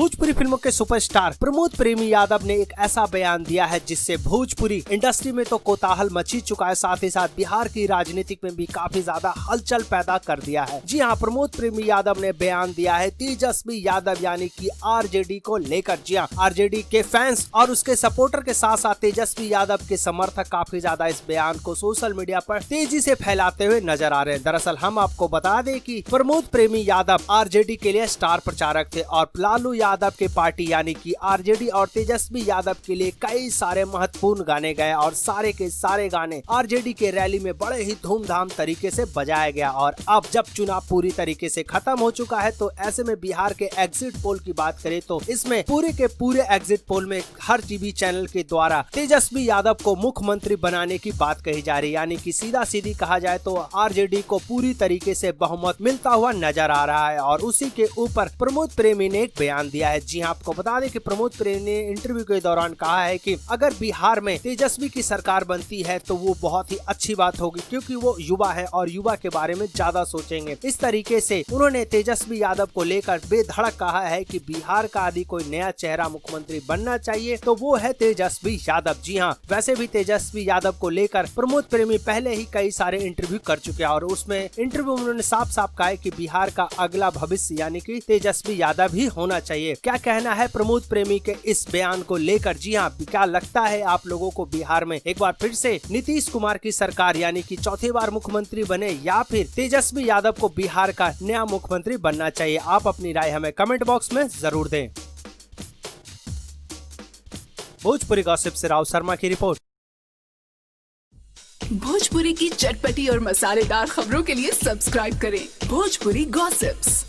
भोजपुरी फिल्मों के सुपरस्टार प्रमोद प्रेमी यादव ने एक ऐसा बयान दिया है जिससे भोजपुरी इंडस्ट्री में तो कोताहल मची चुका है, साथ ही साथ बिहार की राजनीति में भी काफी ज्यादा हलचल पैदा कर दिया है। जी हाँ, प्रमोद प्रेमी यादव ने बयान दिया है तेजस्वी यादव यानी कि आरजेडी को लेकर। जी हाँ, आरजेडी के फैंस और उसके सपोर्टर के साथ साथ तेजस्वी यादव के समर्थक काफी ज्यादा इस बयान को सोशल मीडिया पर तेजी से फैलाते हुए नजर आ रहे हैं। दरअसल हम आपको बता दें कि प्रमोद प्रेमी यादव आरजेडी के लिए स्टार प्रचारक थे और लालू यादव के पार्टी यानी कि आरजेडी और तेजस्वी यादव के लिए कई सारे महत्वपूर्ण गाने गए और सारे के सारे गाने आरजेडी के रैली में बड़े ही धूमधाम तरीके से बजाया गया। और अब जब चुनाव पूरी तरीके से खत्म हो चुका है तो ऐसे में बिहार के एग्जिट पोल की बात करें तो इसमें पूरे के पूरे एग्जिट पोल में हर टीवी चैनल के द्वारा तेजस्वी यादव को मुख्यमंत्री बनाने की बात कही जा रही है, यानी कि सीधा सीधी कहा जाए तो आरजेडी को पूरी तरीके से बहुमत मिलता हुआ नजर आ रहा है। और उसी के ऊपर प्रमोद प्रेमी ने एक बयान दिया है। जी हाँ, आपको बता दें कि प्रमोद प्रेमी ने इंटरव्यू के दौरान कहा है कि अगर बिहार में तेजस्वी की सरकार बनती है तो वो बहुत ही अच्छी बात होगी क्योंकि वो युवा है और युवा के बारे में ज्यादा सोचेंगे। इस तरीके से उन्होंने तेजस्वी यादव को लेकर बेधड़क कहा है कि बिहार का यदि कोई नया चेहरा मुख्यमंत्री बनना चाहिए तो वो है तेजस्वी यादव। जी हाँ, वैसे भी तेजस्वी यादव को लेकर प्रमोद प्रेमी पहले ही कई सारे इंटरव्यू कर चुके हैं और उसमें इंटरव्यू में उन्होंने साफ साफ कहा है कि बिहार का अगला भविष्य यानी कि तेजस्वी यादव ही होना चाहिए। क्या कहना है प्रमोद प्रेमी के इस बयान को लेकर? जी हाँ, क्या लगता है आप लोगों को बिहार में एक बार फिर से नीतीश कुमार की सरकार यानी कि चौथी बार मुख्यमंत्री बने या फिर तेजस्वी यादव को बिहार का नया मुख्यमंत्री बनना चाहिए? आप अपनी राय हमें कमेंट बॉक्स में जरूर दें। भोजपुरी गॉसिप से राव शर्मा की रिपोर्ट। भोजपुरी की चटपटी और मसालेदार खबरों के लिए सब्सक्राइब करें भोजपुरी गॉसिप्स।